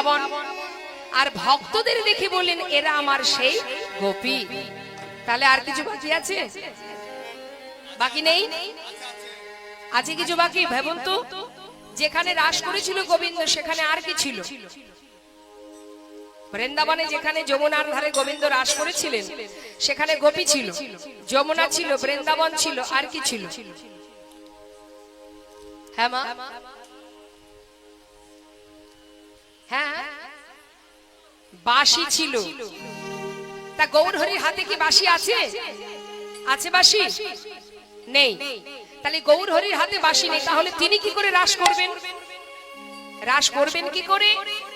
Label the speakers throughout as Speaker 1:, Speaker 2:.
Speaker 1: বৃন্দাবন। আর ভক্তদের দেখে বললেন এরা আমার সেই গোপী। তাহলে আর কিছু বাকি আছে? বাকি নেই? আছে কিছু বাকি? ভাবুন তো, যেখানে রাস করেছিল গোবিন্দ সেখানে আর কি ছিল? বৃন্দাবনে যেখানে যমুনার ধারে গোবিন্দ রাস করেছিলেন সেখানে গোপী ছিল, যমুনা ছিল, বৃন্দাবন ছিল, আর কি ছিল? হ্যাঁ মা, হ্যাঁ বাঁশি ছিল। তা গৌরহরির হাতে কি বাঁশি আছে? আছে বাঁশি? নেই। তাহলে গৌরহরির হাতে বাঁশি নেই, তাহলে তিনি কি করে রাস করবেন? রাস করবেন কি করে?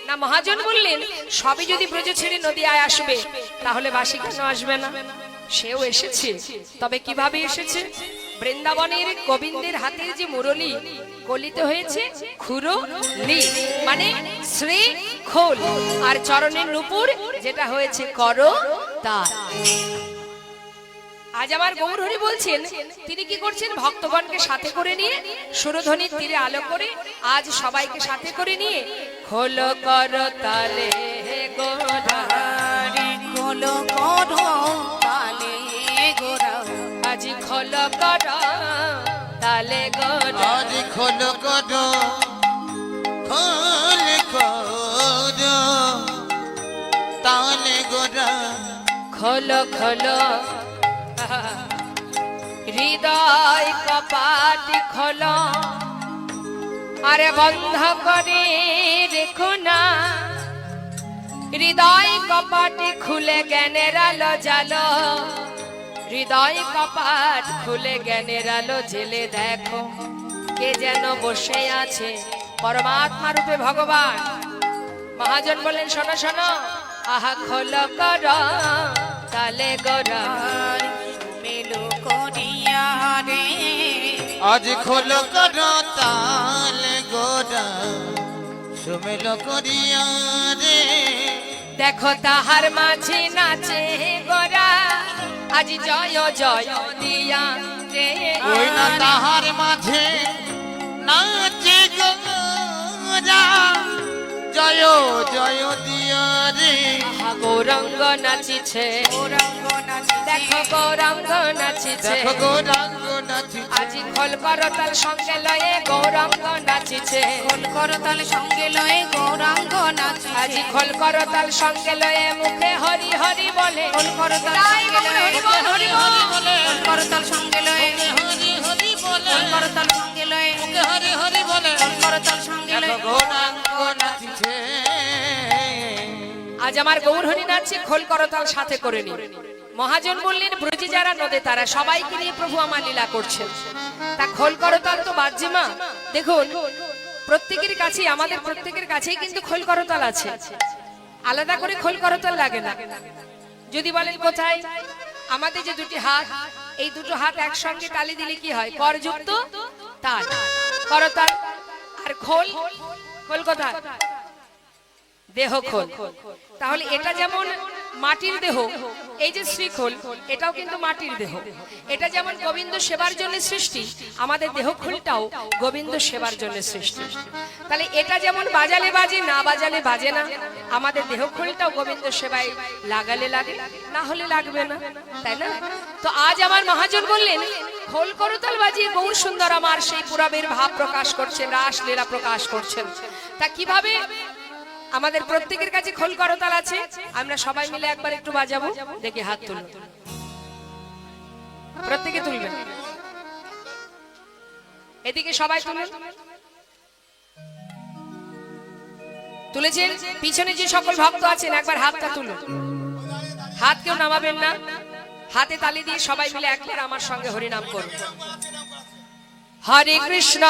Speaker 1: না মহাজন বললেন সবই যদি ব্রজ ছেড়ে নদিয়ায় আসবে তাহলে বাঁশি কেন আসবে না? সেও এসেছে, তবে কিভাবে এসেছে? বৃন্দাবনের গোবিন্দের হাতের যে মুরলি কলিতে হয়েছে খুরলি, মানে শ্রী খোল, আর চরণের নূপুর যেটা হয়েছে করতাল। আজ আমার গৌরহরি বলছেন তিনি কি করছেন? ভক্তগণকে সাথে করে নিয়ে সুরধ্বনির তীরে আলো করে আজ সবাইকে সাথে করে নিয়ে খোল করতালে গোরারি, খোল করতালে গোরা, আজি খোল করতালে গোরা,
Speaker 2: আজি খোল করো, খোল করো তালে গোরা,
Speaker 1: খোল খোল হৃদয় কপাট খোল, আরে বন্ধ করে রেখো না, হৃদয় কপাট খুলে জ্ঞানের আলো জ্বালো, হৃদয় কপাট খুলে জ্ঞানের আলো জেলে দেখো কে যেন বসে আছে পরমাত্মা রূপে ভগবান। মহাজন বলেন শোনো শোনো, আহা খোল কর তালে গোরা,
Speaker 2: আজ খোল করো তালে গোরা, সুমেল করিয়া রে,
Speaker 1: দেখো তাহার মাঝে নাচে গোরা, আজ জয় জয় দিয়া রে,
Speaker 2: ওই না তাহার মাঝে নাচে গোরা, জয় জয় দিয়া রে,
Speaker 1: গৌরাঙ্গ নাচিছে, দেখো গৌরাঙ্গ নাচিছে,
Speaker 2: দেখো গৌরাঙ্গ নাচিছে,
Speaker 1: আজি খোল করতাল সঙ্গে লয়ে গৌরাঙ্গ নাচিছে,
Speaker 3: খোল করতাল সঙ্গে লয়ে গৌরাঙ্গ নাচিছে,
Speaker 1: আজি খোল করতাল সঙ্গে লয়ে মুখে হরি হরি বলে,
Speaker 3: খোল করতাল সঙ্গে লয়ে হরি হরি বলে, খোল করতাল সঙ্গে লয়ে
Speaker 2: হরি হরি বলে,
Speaker 3: খোল করতাল সঙ্গে লয়ে
Speaker 2: হরি হরি বলে,
Speaker 3: খোল করতাল সঙ্গে
Speaker 2: দেখো
Speaker 3: লয়ে
Speaker 2: গৌরাঙ্গ নাচিছে।
Speaker 1: আজ আমার গৌরহরি নাচছে খোল করতাল সাথে করে নি। মহাজন বললেন ব্রজে যারা নদে তারা সবাইকে নিয়ে প্রভু আমার লীলা করছেন, তা খোল করতাল তো বাজছে মা। দেখুন প্রত্যেকের কাছে, আমাদের প্রত্যেকের কাছেই কিন্তু খোল করতাল আছে, আলাদা করে খোল করতাল লাগে না। যদি বলেন কোথায়, আমাদের যে দুটি হাত, এই দুটো হাত একসঙ্গে তালি দিলে কি হয়? করযুক্ত তাল, করতাল। আর খোল, খোল কোথায়? দেহ খোল। তাহলে এটা যেমন মাটির দেহ, এই যে শ্রীখোল এটাও কিন্তু মাটির দেহ। এটা যেমন গোবিন্দ সেবার জন্য সৃষ্টি, আমাদের দেহ খোলটাও গোবিন্দ সেবার জন্য সৃষ্টি। তাহলে এটা যেমন বাজালে বাজে, না বাজালে বাজে না, আমাদের দেহ খোলটাও গোবিন্দ সেবায় লাগালে লাগে, না হলে লাগবে না, তাই না? তো আজ আমার মহাজন বললেন খোল করতাল বাজিয়ে গৌর সুন্দর আমার সেই পুরাবের ভাব প্রকাশ করছেন, রাস লীলা প্রকাশ করছেন। তা কিভাবে? আমাদের প্রত্যেকের কাছে খোল করতাল আছে, আমরা সবাই মিলে একবার একটু বাজাবো, দেখি হাত তুলুন, প্রত্যেকে তুলবেন, এদিকে সবাই তুলুন, তুলেছেন? পিছনে যে সকল ভক্ত আছেন একবার হাতটা তুলুন, হাত কেউ নামাবেন না, হাতে তালি দিয়ে সবাই মিলে একবার আমার সঙ্গে হরিনাম করুন। হরে কৃষ্ণ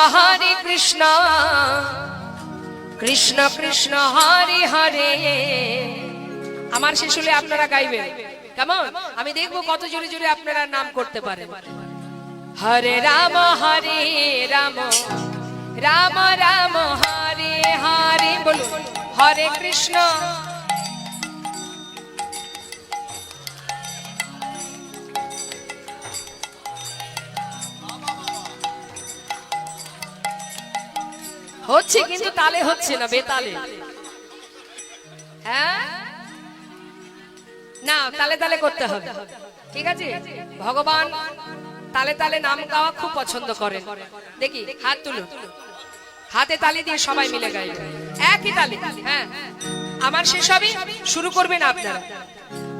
Speaker 1: কৃষ্ণ কৃষ্ণ হরে হরে। আমার শেষ হলে আপনারা গাইবেন, কেমন? আমি দেখবো কত জোরে জোরে আপনারা নাম করতে পারেন। হরে রাম রাম রাম হরে হরে, বলুন হরে কৃষ্ণ। হচ্ছে কিন্তু তালে হচ্ছে না, বেতালে। না, তালে তালে করতে হবে, ঠিক আছে? ভগবান তালে তালে নাম গাওয়া খুব পছন্দ করেন। দেখি হাত তুলুন, হাতে তালি দিয়ে সবাই মিলে গাইবে একই তালি। হ্যাঁ, আমার শেষ হবে, শুরু করবেন আপনারা।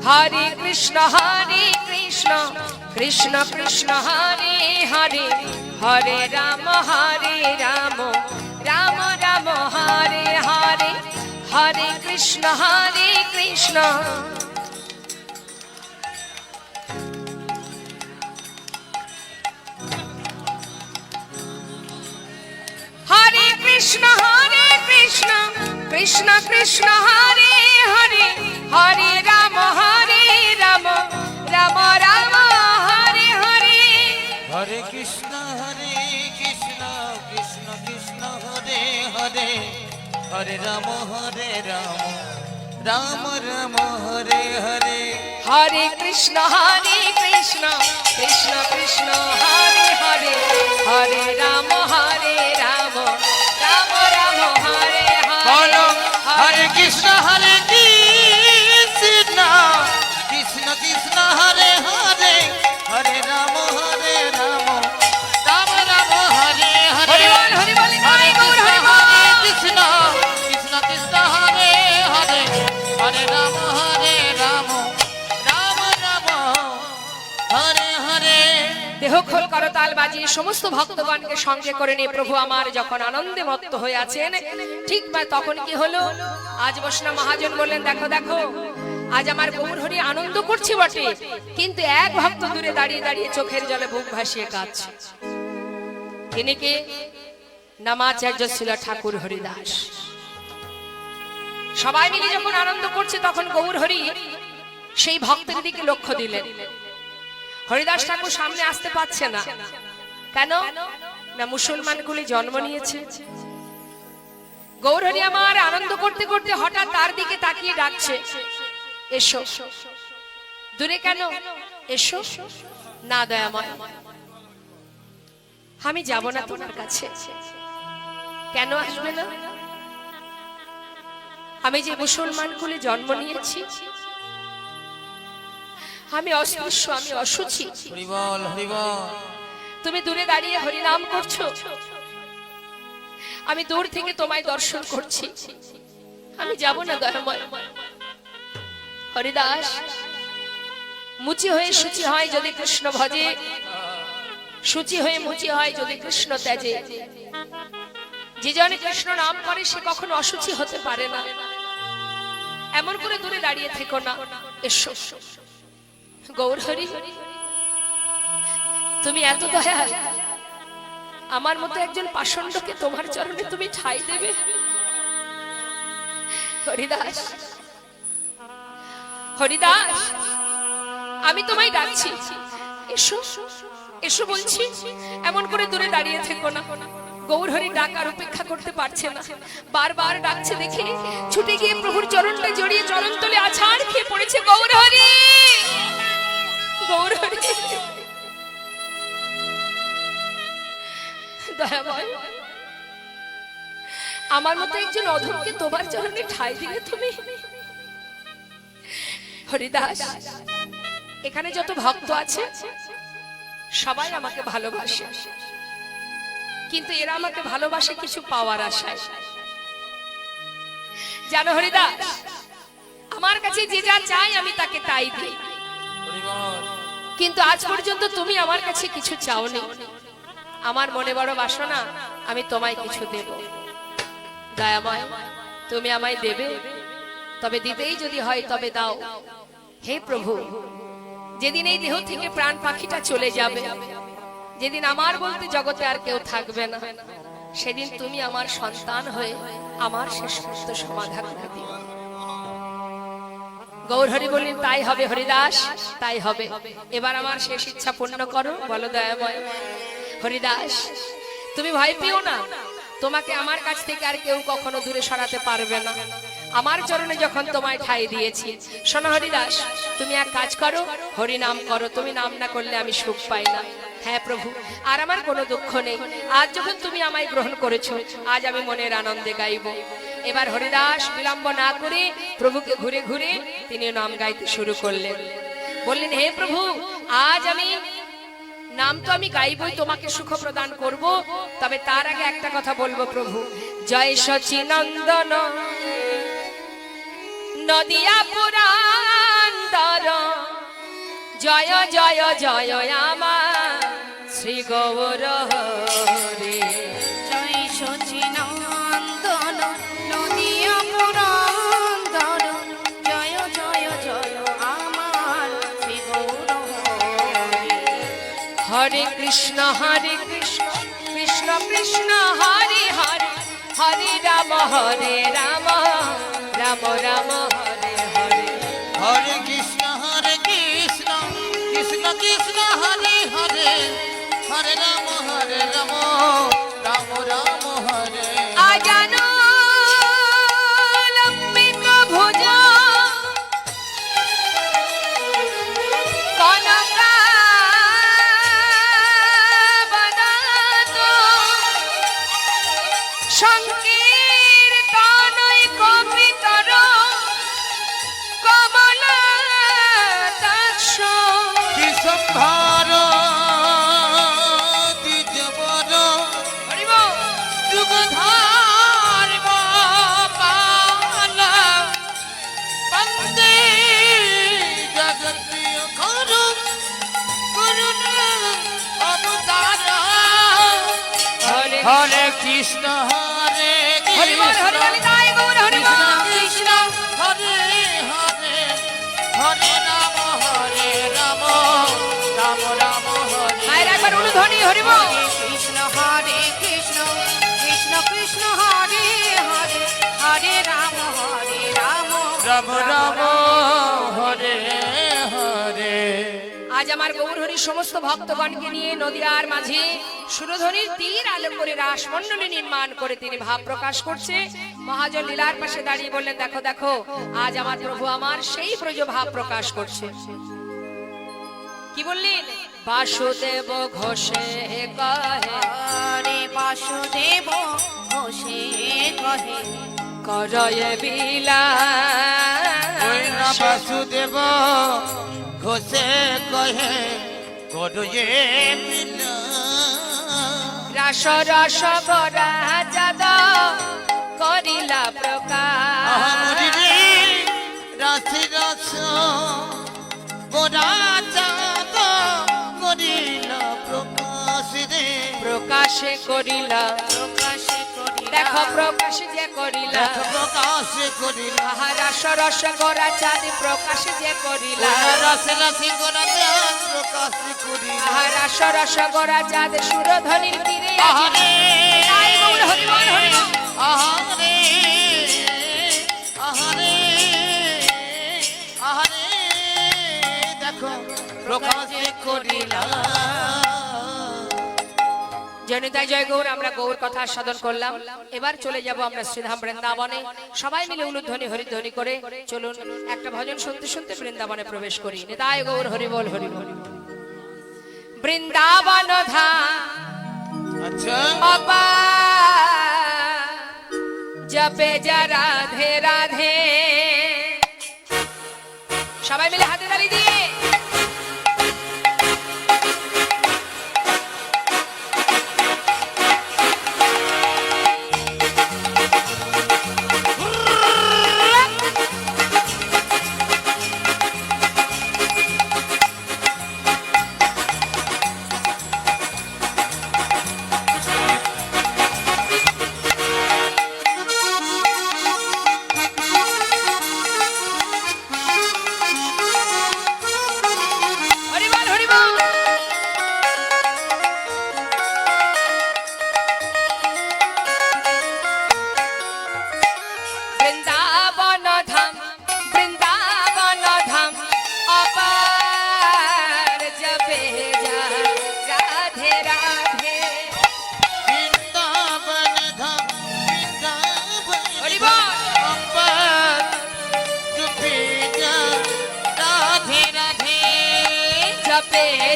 Speaker 1: হরে কৃষ্ণ কৃষ্ণ কৃষ্ণ হরে হরে, হরে রাম রাম রাম হরে হরে, হরে কৃষ্ণ হরে কৃষ্ণ কৃষ্ণ কৃষ্ণ হরে হরে, হরে রাম রাম রাম হরে হরে।
Speaker 2: হরে কৃষ্ণ কৃষ্ণ কৃষ্ণ হরে হরে, হরে রাম রাম রাম হরে হরে।
Speaker 1: হরে কৃষ্ণ কৃষ্ণ কৃষ্ণ হরে হরে, হরে রাম রাম রাম হরে
Speaker 2: বলো
Speaker 1: হরে।
Speaker 2: হরে কৃষ্ণ কৃষ্ণ কৃষ্ণ কৃষ্ণ হরে হরে, হরে রাম রাম রাম রাম হরে হরে।
Speaker 1: হরি বল,
Speaker 2: হরে
Speaker 1: গৌর
Speaker 2: কৃষ্ণ
Speaker 1: হরি বল।
Speaker 2: কৃষ্ণ কৃষ্ণ কৃষ্ণ হরে হরে, হরে রাম রাম রাম রাম হরে হরে।
Speaker 1: দেহ খোল করতাল বাজিয়ে সমস্ত ভক্তগণকে সঙ্গে করে নিয়ে প্রভু আমার যখন আনন্দে মত্ত হয়ে আছেন, ঠিক তখন কি হলো? আজ বৈষ্ণব মহাজন বললেন, দেখো দেখো, আজ আমার গৌর হরি আনন্দ করছে বটে, কিন্তু এক ভক্ত দূরে দাঁড়িয়ে দাঁড়িয়ে চোখের জলে বুক ভাসিয়ে কাঁদছে। তিনি কে? নামাচার্য ছিল ঠাকুর হরিদাস। সবাই মিলে যখন আনন্দ করছে, তখন গৌর হরি সেই ভক্তের দিকে লক্ষ্য দিলেন। হরিদাস ঠাকুর সামনে আসতে পারছে না, কেন না মুসলমানগুলি জন্ম নিয়েছে। গৌর হরি আমার আনন্দ করতে করতে হঠাৎ তার দিকে তাকিয়ে ডাকছে, এসো। দূরে কেন? এসো না দয়াময়, আমি যাব না তোমার কাছে। কেন আসবে না? আমি যে মুসলমান কুলে জন্ম নিয়েছি, আমি অস্পৃশ্য, আমি অসুচি।
Speaker 2: হরি বল হরি বল।
Speaker 1: তুমি দূরে দাঁড়িয়ে হরি নাম করছো, আমি দূর থেকে তোমায় দর্শন করছি, আমি যাব না দয়াময়। হরিদাস মুচি হয়ে সূচি হয় যদি কৃষ্ণ ভজে, সূচি হয়ে মুচি হয় যদি কৃষ্ণ ত্যাজে। যে জনে কৃষ্ণ নাম করে সে কখনো অসুচি হতে পারে না। এমন করে দূরে দাঁড়িয়ে থেকো না, এসো। গৌর হরি, তুমি এত দয়াল, আমার মতো একজন পাষণ্ডকে তোমার চরণে তুমি ঠাঁই দেবে? হরিদাস, হরিদাস, আমি তোমায় ডাকছি, এসো এসো বলছি, এমন করে দূরে দাঁড়িয়ে থেকো না। গৌর হরি ডাক আর উপেক্ষা করতে পারছে না, বারবার ডাকছে দেখে ছুটে গিয়ে প্রভুর চরণটা জড়িয়ে চরণ তলে আছাড় খেয়ে পড়েছে। গৌর হরি, গৌর হরি, দয়াময়, আমার মতো একজন অধমকে তোমার চরণে ঠাঁই দিলে তুমি? হরিদাস, এখানে যত ভক্ত আছে সবাই আমাকে ভালোবাসে, কিন্তু এরা আমাকে ভালোবাসে কিছু পাওয়ার আশায়। জানো হরিদাস, আমার কাছে যে যা চাই আমি তাকে তাই দিই, কিন্তু আজ পর্যন্ত তুমি আমার কাছে কিছু চাওনি। আমার মনে বড় বাসনা, আমি তোমায় কিছু দেব। দয়াময়, তুমি আমায় দেবে? তবে দিতেই যদি হয় তবে দাও। হে প্রভু, যেদিন এই দেহ থেকে প্রাণ পাখিটা চলে যাবে, যেদিন আমার বলতে জগতে আর কেউ থাকবে না, সেদিন তুমি আমার সন্তান হয়ে আমার শেষ কৃত্য সমাধা করে দিও। গৌর হরি বললেন, তাই হবে হরিদাস, তাই হবে। এবার আমার শেষ ইচ্ছা পূর্ণ করো, বলো দয়াময়। হরিদাস, তুমি ভয় পেও না, তোমাকে আমার কাছ থেকে আর কেউ কখনো দূরে সরাতে পারবে না। আমার চরণে যখন তোমায় ঠাঁই দিয়েছি, শোনো হরিদাস, তুমি এক কাজ করো, হরি নাম করো। তুমি নাম না করলে আমি সুখ পাই না। হ্যাঁ প্রভু, আর আমার কোনো দুঃখ নেই। আজ যখন তুমি আমায় গ্রহণ করেছো, আজ আমি মনের আনন্দে গাইব। এবার হরিদাস বিলম্ব না করে প্রভুকে ঘুরে ঘুরে তিনি নাম গাইতে শুরু করলেন। বললেন, হে প্রভু, আজ আমি নাম তো আমি গাইবই, তোমাকে সুখ প্রদান করব, তবে তার আগে একটা কথা বলবো প্রভু। জয় সচিনন্দন নদিয়া পুরান্দর, জয় জয় জয় আমার শ্রী গৌর হরি।
Speaker 3: জয় সচিনন্দন নদিয়া পুরন্দর, জয় জয় জয় আমার শ্রী গৌর হরি।
Speaker 1: হরে কৃষ্ণ কৃষ্ণ কৃষ্ণ হরে হরে, হরে রাম রাম রাম হরে হরে।
Speaker 2: হরে কৃষ্ণ কৃষ্ণ কৃষ্ণ হরে হরে, হরে রাম রাম রাম হরে।
Speaker 1: আজানো লম্বিত ভুজ কনকাবদাত, সংকীর্তনৈ কপিতর কমলাতাক্ষ।
Speaker 2: বিশ্বম্ভর দ্বিজবর
Speaker 1: হরি বল।
Speaker 2: যুগধর্ম পালা, বন্দে জগৎপ্রিয় করু করুণ অবতার।
Speaker 1: হরে
Speaker 2: হরে কৃষ্ণ হরে
Speaker 1: হরি বল, হরি বল, তাই গৌর হরি বল।
Speaker 2: কৃষ্ণ হরে হরে, হরে রাম রাম রাম হরে।
Speaker 1: মায়ের একবার অনুধ্বনি হরি বল।
Speaker 3: কৃষ্ণ হরে কৃষ্ণ কৃষ্ণ কৃষ্ণ হরে হরে, হরে রাম
Speaker 2: রাম রাম হরে হরে।
Speaker 1: আজ আমার গৌর হরি সমস্ত ভক্তগণকে নিয়ে নদিয়ার মাঝে সুরধ্বনির তীর আলো করে রাসমণ্ডলী নির্মাণ করে তিনি ভাব প্রকাশ করছে। মহাজন লীলার পাশে দাঁড়িয়ে বললেন, দেখো দেখো, আজ আমার প্রভু আমার সেই ব্রজ ভাব প্রকাশ করছে। কি বললেন? বাসুদেব ঘোষে কহে,
Speaker 3: হরে বাসুদেব ঘোষে কহে,
Speaker 1: করয়ে বিলা
Speaker 2: ওই না বাসুদেব ঘোষে কহে, করয়ে মিলা।
Speaker 1: রাস রস গরা যাদ করিলা প্রকাশ।
Speaker 2: আহমরি রে রাশি রস গোরা চাঁদ করিল প্রকাশ রে।
Speaker 1: প্রকাশে করিলা,
Speaker 3: প্রকাশে করিলা,
Speaker 1: দেখো প্রকাশে যে করিলা।
Speaker 2: প্রকাশ করিল
Speaker 1: আহা রাস রস গরা চাঁদ প্রকাশে যে করিলা।
Speaker 2: রস রাশি গোরা চাঁদ প্রকাশ করিল।
Speaker 1: আহা রাস রস গরা চাঁদ সুরধ্বনির তীরে আজি।
Speaker 2: আহারে
Speaker 1: তাই গৌর হরি বল, হরি বল।
Speaker 2: আহারে আহারে আহারে, দেখো প্রকাশ করিলা।
Speaker 1: জনিতাই জয় গৌর। আমরা গৌর কথা সাধন করলাম, এবার চলে যাব আমরা শ্রীধাম বৃন্দাবনে। সবাই মিলে উলুধ্বনি হরিধ্বনি করে চলুন একটা ভজন শুনতে শুনতে বৃন্দাবনে প্রবেশ করি। নিতাই গৌর হরি বল, হরি বল। বৃন্দাবন ধাম
Speaker 2: আচ্ছা
Speaker 1: অপা জপে যা রাধে রাধে। সবাই মিলে হাতে তালি দিয়ে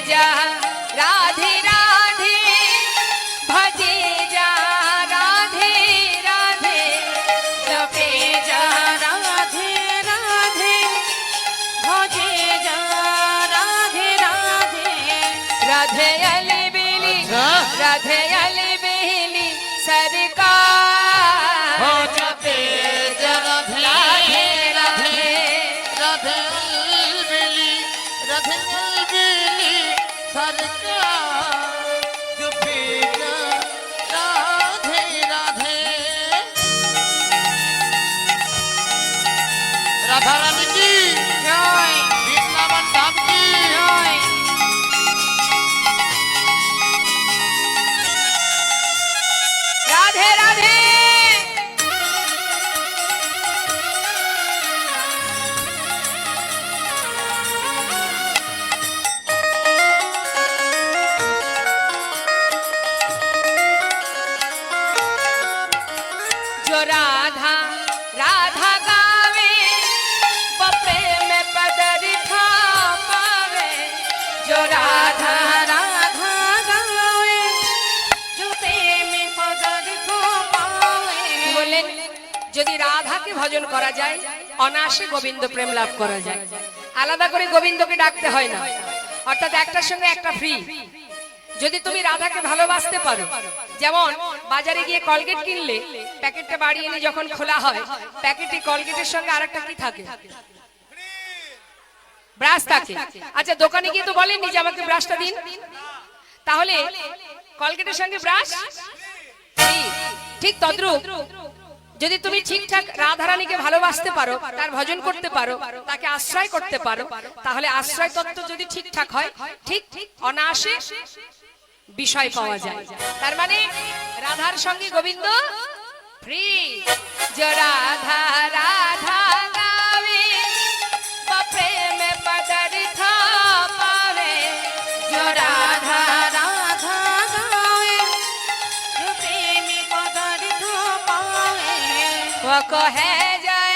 Speaker 1: जा राधे राधे भजे जा राधे राधे
Speaker 2: सरकार जो भेजा राधे राधे राधा रानी की
Speaker 3: জয়
Speaker 2: वृंदावन धाम की
Speaker 3: জয়
Speaker 1: রাধে রাধে। जो राधा राधा गावे वो प्रेम पदरिथा पावे। जो राधा
Speaker 3: রাধা গায়ে জুতে মে পদার্থ পাওয়ে
Speaker 1: বললেন যদি রাধাকে ভজন করা যায় অনায়াসে গোবিন্দ প্রেম লাভ করা যায়, আলাদা করে গোবিন্দকে ডাকতে হয় না, অর্থাৎ একটার সঙ্গে একটা ফ্রি। যদি তুমি রাধাকে ভালোবাসতে পারো, যেমন বাজারে গিয়ে কলগেট কিনলে প্যাকেটটা বাড়ি এনে যখন খোলা হয় প্যাকেটে কলগেটের সঙ্গে আরেকটা কি থাকে, ব্রাশ থাকে। আচ্ছা দোকানে গিয়ে তো বলেননি যে আমাকে ব্রাশটা দিন, তাহলে কলগেটের সঙ্গে ব্রাশ ঠিক তদ্রূপ যদি তুমি ঠিকঠাক রাধারানীকে ভালোবাসতে পারো, তার ভজন করতে পারো, তাকে আশ্রয় করতে পারো, তাহলে আশ্রয় তত্ত্ব যদি ঠিকঠাক হয় ঠিক অনায়াসে বিষয় পাওয়া যায়। তার মানে রাধার সঙ্গে গোবিন্দ ফ্রি। যে রাধা রাধা গাবে वो प्रेम पदार्थ पावे। जो राधा
Speaker 3: রাধা গায়ে জুতে মে পদার্থ পাওয়ে
Speaker 1: वो कहे जाए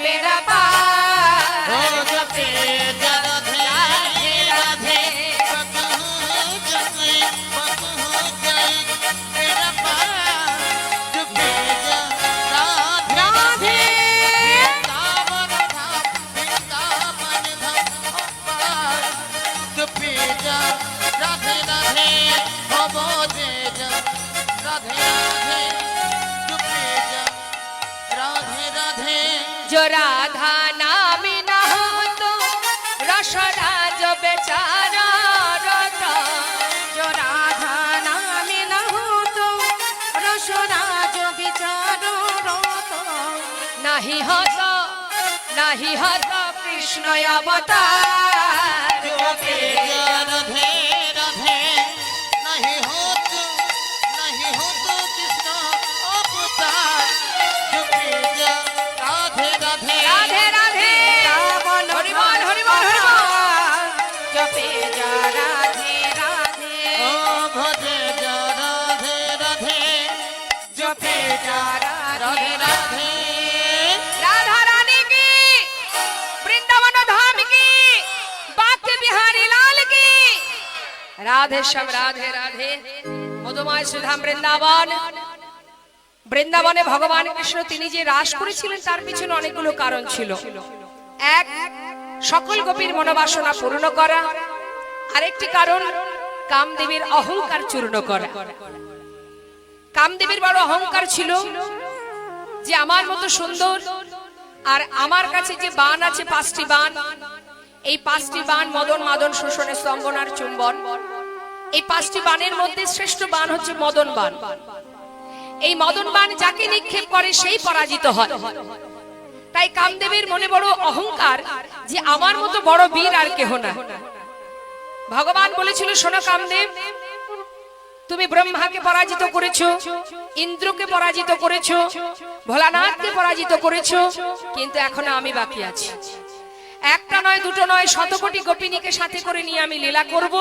Speaker 1: बेड़ा पार।
Speaker 2: हो जो भेजा राधे राधे जो मेरा पार जो भेजा राधे
Speaker 3: রাধে
Speaker 2: वृंदावन धाम पार जो भेजा राधे राधे हो वो भेजा राधे राधे जो भेजा राधे राधे
Speaker 1: जो राधा नाम न हो तो रसराज बेचारा रोता।
Speaker 3: जो राधा नाम न हो तो रसराज विचारो रोतो
Speaker 1: नहीं होता कृष्ण अवतार।
Speaker 2: जो भेजा राधे राधे नहीं हो तो कृष्ण अवतार जो भेजा राधे राधे
Speaker 1: राधे राधे
Speaker 3: रावण
Speaker 1: हरि बोल हरि बोल हरि बोल।
Speaker 3: जपे जा राधे राधे
Speaker 2: ओ भजे जा राधे राधे
Speaker 3: जपे जा
Speaker 2: राधे राधे
Speaker 1: राधा रानी की, वृंदावन धाम की, बाके बिहारी लाल की। राधे श्याम राधे राधे। মধুময় সুধাম বৃন্দাবন। বৃন্দাবনে ভগবান কৃষ্ণ তিনি যে রাস করেছিলেন তার পিছনে অনেকগুলো কারণ ছিল। এক, সকল গোপীর মনোবাসনা পূর্ণ করা। আরেকটি কারণ কামদেবীর অহংকার চূর্ণ করা। কামদেবীর বড় অহংকার ছিল যে আমার মতো সুন্দর আর আমার কাছে যে বান আছে 5টি বান, এই 5টি বান মদন মাদন শোষণে স্তম্ভন আর চুম্বন। এই 5টি বানের মধ্যে শ্রেষ্ঠ বান হচ্ছে মদন বান। এই মদন বান যাকে নিক্ষেপ করে সেই পরাজিত হয়। তাই কামদেবের মনে বড় অহংকার যে আমার মতো বড় বীর আর কেহ না। ভগবান বলেছিল শোনো কামদেব, তুমি ব্রহ্মাকে পরাজিত করেছো, ইন্দ্রকে পরাজিত করেছো, ভোলানাথকে পরাজিত করেছো, কিন্তু এখনো আমি বাকি আছি। একটা নয় দুটো নয় 100 কোটি গোপিনীকে সাথে করে নিয়ে আমি লীলা করব।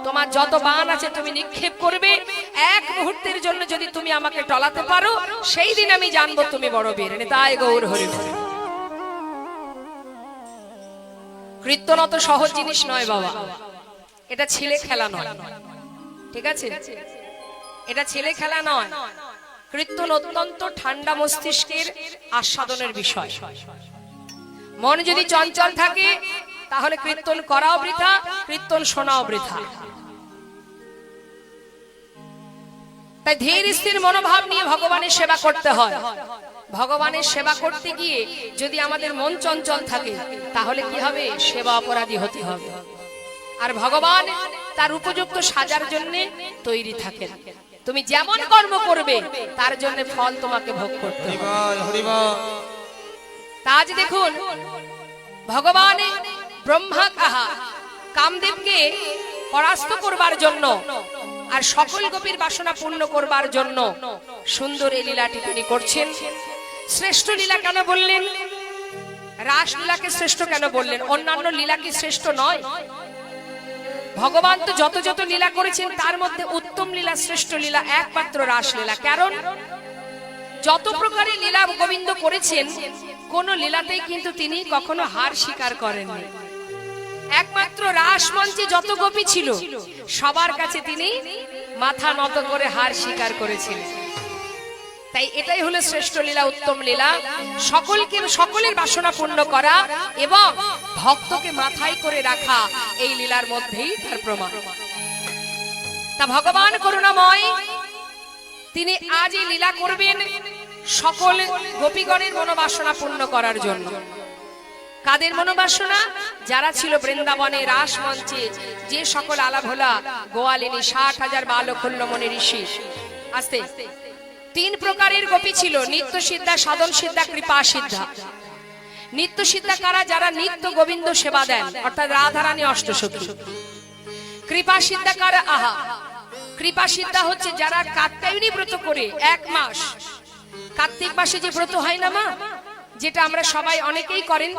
Speaker 1: তোমার যত বাণ আছে তুমি নিক্ষেপ করবে। এক মুহূর্তের জন্য যদি তুমি আমাকে টলাতে পারো সেই দিন আমি জানবো তুমি বড় বীর। তাই গৌর হরি হরি। কীর্তন অত সহজ জিনিস নয় বাবা, এটা ছেলে খেলা নয়, ঠিক আছে? এটা ছেলে খেলা নয়। কীর্তন অত্যন্ত ঠান্ডা মস্তিষ্কের আস্বাদনের বিষয়। মন যদি চঞ্চল থাকে তাহলে কীর্তন করাও বৃথা, কীর্তন শোনাও বৃথা। তাই ধীর স্থির মনোভাব নিয়ে ভগবানের সেবা করতে হয়। ভগবানের সেবা করতে গিয়ে যদি আমাদের মন চঞ্চল থাকে তাহলে কি হবে? সেবা অপরাধী হতে হবে। আর ভগবান তার উপযুক্ত সাজার জন্য তৈরি থাকেন। তুমি যেমন কর্ম করবে তার জন্য ফল তোমাকে ভোগ করতে হবে।
Speaker 2: হরিবল হরিবল।
Speaker 1: তা আজ দেখুন ভগবান ব্রহ্মা কামদেবকে পরাস্ত করবার জন্য আর সকল গোপীর বাসনা পূর্ণ করবার জন্য সুন্দর এই লীলাটি তিনি করছেন। শ্রেষ্ঠ লীলা কেন বললেন? রাসলীলাকে শ্রেষ্ঠ কেন বললেন? অন্যান্য লীলা কি শ্রেষ্ঠ নয়? ভগবান তো যত যত লীলা করেছেন তার মধ্যে উত্তম লীলা, শ্রেষ্ঠ লীলা একমাত্র রাসলীলা। কারণ যত প্রকারের লীলা গোবিন্দ করেছেন কোন লীলাতেই কিন্তু তিনি কখনো হার স্বীকার করেননি। একমাত্র রাস মঞ্চে যত গোপী ছিল সবার কাছে তিনি মাথা নত করে হার স্বীকার করেছিলেন। তাই এটাই হলো শ্রেষ্ঠ লীলা, উত্তম লীলা। সকলের বাসনা পূর্ণ করা এবং ভক্তকে মাথায় করে রাখা এই লীলার মধ্যেই তার প্রমাণ। তা ভগবান করুণাময় তিনি আজ এই লীলা করবেন সকল গোপীগণের মনোবাসনা পূর্ণ করার জন্য। কাদের মনোবাসনা? যারা ছিল বৃন্দাবনে রাস মঞ্চে, যে সকল আলাভোলা গোয়ালিনী 60,000 বালকল্যমণি ঋষি। আস্তে তিন প্রকারের গোপী ছিল, নিত্য সিদ্ধা, সাধন সিদ্ধা, কৃপা সিদ্ধা। নিত্য সিদ্ধা কারা? যারা নিত্য গোবিন্দ সেবা দেন, অর্থাৎ রাধারানী অষ্টসখী। কৃপা সিদ্ধা কারা? কৃপা সিদ্ধা হচ্ছে যারা কাত্যায়নী ব্রত করে 1 মাস, কার্তিক মাসে যে ব্রত হয় না মা, যেটা আমরা সবাই অনেকেই করেন,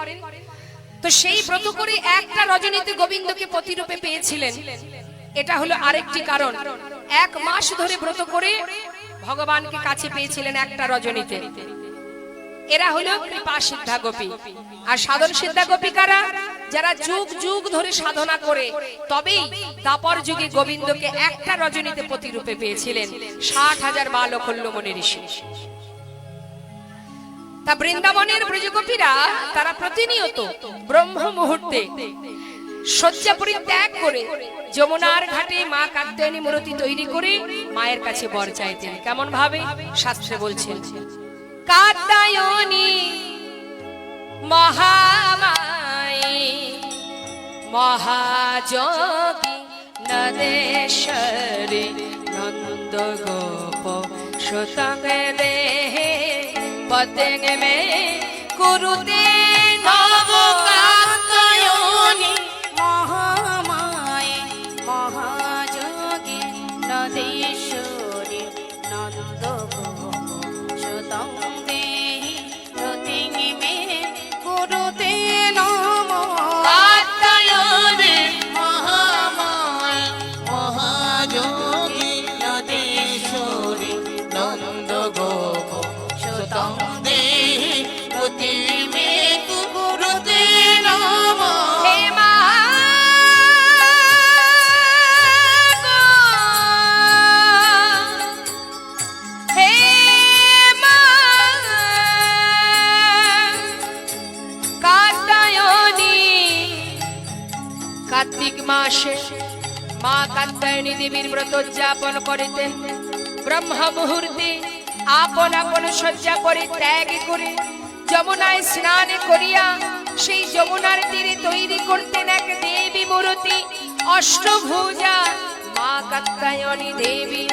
Speaker 1: তো সেই ব্রত করে একটা রজনীতে গোবিন্দকে প্রতিরূপে পেয়েছিলেন। এটা হলো আরেকটি কারণ। 1 মাস ধরে ব্রত করে ভগবানকে কাছে পেয়েছিলেন একটা রজনীতে। এরা হলো কৃপা সিদ্ধা গোপী। আর সাধন সিদ্ধা গোপী কারা? যারা যুগ যুগ ধরে সাধনা করে তবেই দাপর যুগে গোবিন্দকে একটা রজনীতে প্রতিরূপে পেয়েছিলেন 60,000 বালকল্যমণি ঋষি। তা বৃন্দাবনের ব্রজগোপীরা তারা প্রতিনিয়ত ব্রহ্ম মুহূর্তে শয্যা পরিত্যাগ করে যমুনার ঘাটে মা কাত্যায়নী মূর্তি তৈরি করে মায়ের কাছে বর চাইতেন। কেমন ভাবে? শাস্ত্রে বলছেন, কাত্যায়নী মহামায়ী মহাযোগী নদেশ্বরী নন্দ গোপ সুতঙ্গে দেহে পতেঙ্গ মে কুরুতে নব কাত্যায়নী
Speaker 3: মহামায়ে মহাযোগী নদেশ্বরী নন্দ গোপ সুতং দেহি প্রতিঙ্গ মে কুরুতে নমঃ।
Speaker 2: কাত্যায়নী মহামায়া মহাযোগী নদেশ্বরী নন্দ গোপ সুতং দেহি প্রতিঙ্গ মে কুরুতে নমঃ।
Speaker 1: হে মা হে মা কাত্যায়নী। কার্তিক মাসে মা কাত্যায়নী দেবীর ব্রত উদযাপন করিতেন। ব্রহ্ম মুহূর্তে আপন আপন শয্যা পরিত্যাগ করে যমুনায় স্নান করিয়া সেই যমুনার তীরে তৈরি করতেন এক দেবী মূর্তি, অষ্টভুজা মা কাত্যায়নী দেবী।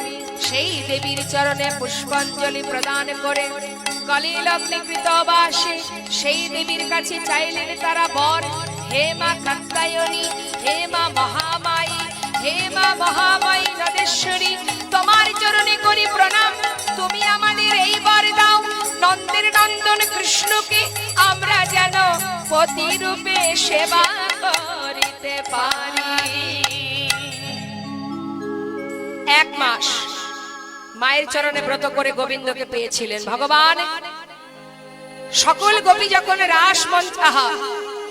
Speaker 1: সেই দেবীর চরণে পুষ্পাঞ্জলি প্রদান করে গলে লগ্নকৃত বাসে সেই দেবীর কাছে চাইলেন তারা বর। হে মা কাত্যায়নী, হে মা মহামায়ী, হে মা মহামায়ী নদেশ্বরী, তোমার চরণে করি প্রণাম। তুমি আমাদের এই বর দাও, নন্দের নন্দন কৃষ্ণকে আমরা যেন পতিরূপে সেবা করিতে পারি। 1 মাস মায়ের চরণে ব্রত করে গোবিন্দকে পেয়েছিলেন ভগবান। সকল গোপী যখন রাস মঞ্চ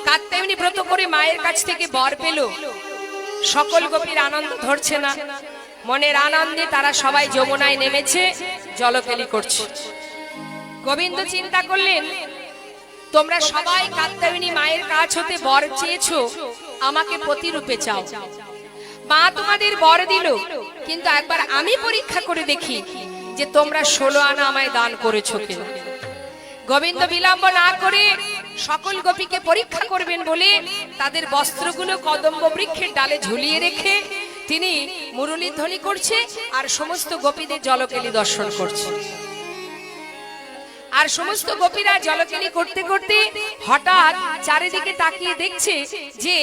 Speaker 1: কাত্যায়নী ব্রত করে মায়ের কাছ থেকে বর পেল, সকল গোপীর আনন্দ ধরছে না। মনের আনন্দে তারা সবাই যমুনায় নেমেছে, জলকেলি করছে। গোবিন্দ চিন্তা করলেন, তোমরা সবাই কাত্যায়নী মায়ের কাছ হতে বর চেয়েছো, আমাকে প্রতিরূপে চাও। মা তোমাদের বর দিল, কিন্তু একবার আমি পরীক্ষা করে দেখি যে তোমরা 16 আনা আমায় দান করেছো কিনা। গোবিন্দ বিলম্ব না করে সকল গোপীকে পরীক্ষা করবেন বলে তাদের বস্ত্রগুলো কদম্ব বৃক্ষের ডালে ঝুলিয়ে রেখে তিনি মুরলী ধ্বনি করছে আর সমস্ত গোপীদের জলকেলি দর্শন করছে। আর সমস্ত গোপীরা জলকেলি করতে করতে হঠাৎ চারিদিকে তাকিয়ে দেখছে যে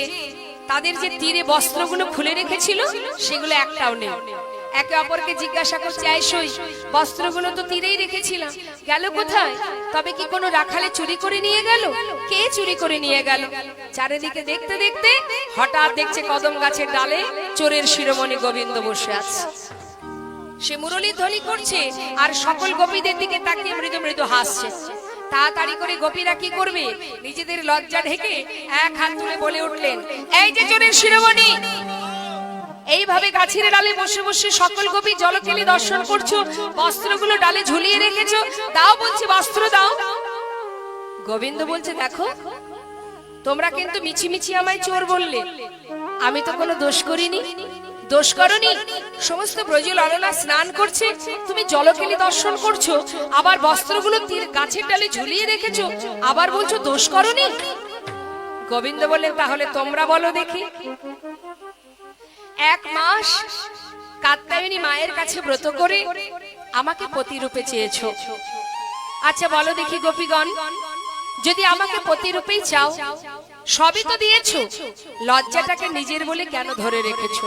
Speaker 1: তাদের যে তীরে বস্ত্রগুলো খুলে রেখেছিল সেগুলো একটাও নেই। একে অপরকে জিজ্ঞাসা করছে, আইসই বস্ত্রগুলো তো তীরেই রেখেছিলাম, গেল কোথায়? তবে কি কোনো রাখালে চুরি করে নিয়ে গেল? কে চুরি করে নিয়ে গেল? চারিদিকে দেখতে দেখতে হঠাৎ দেখছে কদম গাছের ডালে চোরের শিরোমণি গোবিন্দ বসে আছে। সে মুরলী ধ্বনি করছে আর সকল গোপীদের দিকে তাকিয়ে মৃদু মৃদু হাসছে। তাড়াতাড়ি করে গোপীরা কি করবে, নিজেদের লজ্জা ঢেকে এক হাত তুলে বলে উঠলেন, এই যে চোরের শিরোমণি, এইভাবে গাছের ডালে বসে বসে সকল গোপী জলকেলি দর্শন করছো, বস্ত্রগুলো ডালে ঝুলিয়ে রেখেছো, দাও বলছি বস্ত্র দাও। গোবিন্দ বলছে, দেখো তোমরা কিন্তু মিছিমিছি আমায় চোর বললে, আমি তো কোনো দোষ করিনি। দোষ করনি, সমস্ত ব্রজ ললনা স্নান করছে, তুমি জলকেলি দর্শন করছো, আবার বস্ত্রগুলো গাছের ডালে ঝুলিয়ে রেখেছো, আবার বলছো দোষ করনি। গোবিন্দ বললেন, তাহলে তোমরা বলো দেখি। 1 মাস কাত্যায়নী মায়ের কাছে ব্রত করে আমাকে পতিরূপে চেয়েছো, আচ্ছা বলো দেখি গোপীগণ, যদি আমাকে পতিরূপেই চাও, সবই তো দিয়েছো, লজ্জাটাকে নিজের বলে কেন ধরে রেখেছো?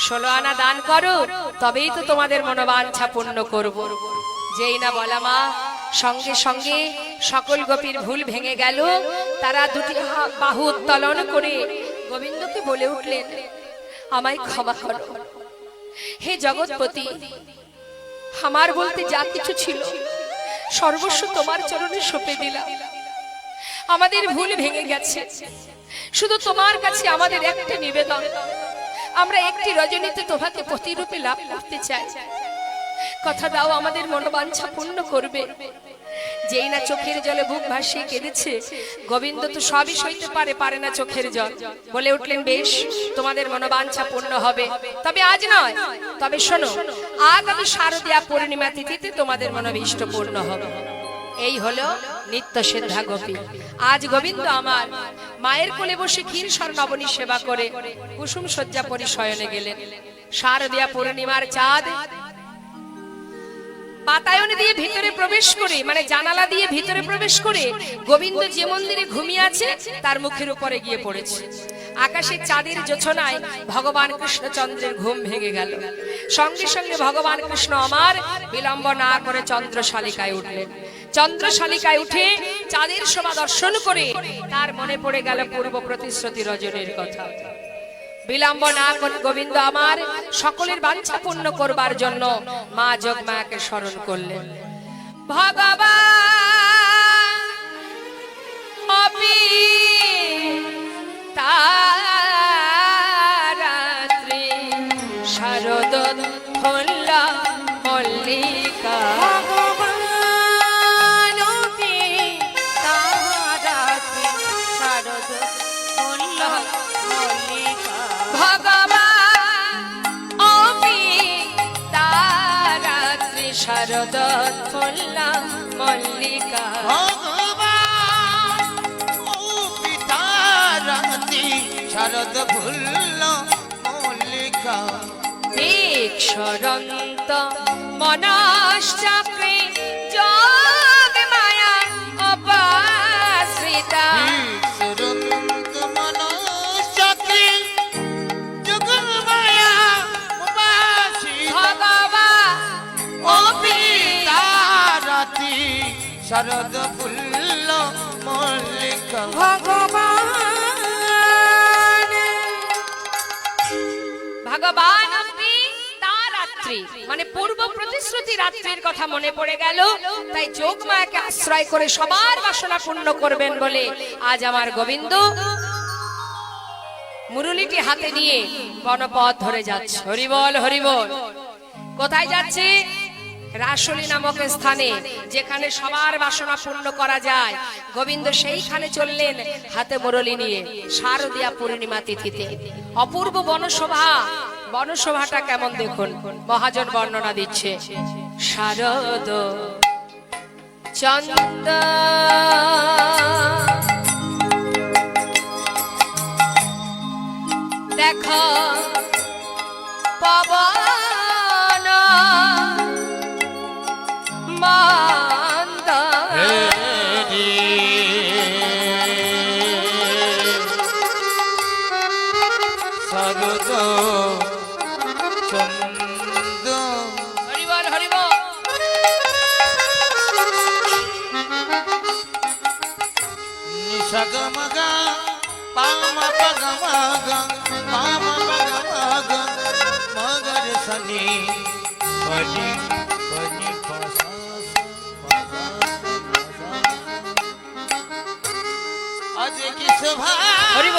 Speaker 1: 16 আনা দান করো, তবেই তো তোমাদের মনোবাঞ্ছা পূর্ণ করব। যেই না বলা মা, সঙ্গে সঙ্গে সকল গোপীর ভুল ভেঙে গেল। তারা দুটি বাহু উত্তোলন করে গোবিন্দকে বলে উঠলেন, আমায় ক্ষমা করো হে জগৎপতি, আমার বলতে যা কিছু ছিল সর্বস্ব তোমার চরণে সঁপে দিলাম। আমাদের ভুল ভেঙে গেছে, শুধু তোমার কাছে আমাদের একটা নিবেদন, আমরা একটি রজনীতে তোমাকে পতিরূপে লাভ করতে চাই, কথা দাও আমাদের মনোবাঞ্ছা পূর্ণ করবে। যেই না চোখের জলে বুক ভাসিয়ে কেঁদেছে, গোবিন্দ তো সবই সইতে পারে না চোখের জল, বলে উঠলেন, বেশ তোমাদের মনোবাঞ্ছা পূর্ণ হবে, তবে আজ নয়, তবে শোনো, আগামী শারদীয়া পূর্ণিমা তিথিতে তোমাদের মনোভীষ্ট পূর্ণ হবে। এই হলো নিত্য সিদ্ধা গোপী। আজ গোবিন্দ আমার মায়ের কোলে বসে ক্ষীর স্বর্ণবনী সেবা করে কুসুম শয্যা পরিশয়নে গেলেন। শারদীয়া পূর্ণিমার চাঁদ বাতায়ন দিয়ে ভিতরে প্রবেশ করে, মানে জানালা দিয়ে ভিতরে প্রবেশ করে গোবিন্দ যে মন্দিরে ঘুমিয়ে আছে তার মুখের উপরে গিয়ে পড়েছে। আকাশে চাঁদের জোছনায় ভগবান কৃষ্ণচন্দ্রের ঘুম ভেঙে গেল। সঙ্গে সঙ্গে ভগবান কৃষ্ণ আমার বিলম্ব না করে চন্দ্রশালিকায় উঠলেন। চন্দ্রশালিকায় উঠে চাঁদের শোভা দর্শন করে তার মনে পড়ে গেল পূর্ব প্রতিশ্রুতি রজনীর কথা। বিলম্ব না করে গোবিন্দ আমার সকলের বাঞ্ছা পূর্ণ করবার জন্য মা যোগমায়াকে স্মরণ করলেন। ভগবান অপি তারাত্রি শারদ ফল্লা মল্লিকা,
Speaker 3: ভগবান অপি তারাত্রি শারদ ফল্লা মল্লিকা,
Speaker 1: ভগবান অপি তারাত্রি শারদ ফল্লা মল্লিকা,
Speaker 2: ভগবান ও পিতা রাতি শারদ ফুল্ল মল্লিকা,
Speaker 1: বিক্ষরন্ত মনশ্চক্রে যোগ মায়া অপাশ্রিতা,
Speaker 2: সুরন্ত মনশ্চক্রে যোগমায়া উপাসিতা,
Speaker 1: ভগবান
Speaker 2: ও পিতা রাতি শারদ ফুল্ল মল্লিকা,
Speaker 3: ভগবান
Speaker 1: ভগবান আপনি তার রাত্রি, মানে পূর্ব প্রতিশ্রুতি রাত্রির কথা মনে পড়ে গেল। তাই যোগমায়াকে আশ্রয় করে সবার বাসনা পূর্ণ করবেন বলে আজ আমার গোবিন্দ মুরলীটি হাতে নিয়ে বনপথ ধরে যাচ্ছে। হরিবল হরিবল। কোথায় যাচ্ছে? রাসলী নামক স্থানে, যেখানে সবার বাসনা পূর্ণ করা যায়। গোবিন্দ সেইখানে চললেন হাতে মুরলী নিয়ে শারদীয়া পূর্ণিমা তিথিতে। অপূর্ব বনশোভা, বনশোভাটা কেমন দেখুন, মহাজন বর্ণনা দিচ্ছে। শারদ চন্দ্র
Speaker 2: सगमगा पाम पगमगा पाम पगमगा मगर सनी पनी पनी पसास आज किस भा
Speaker 1: হরি বল।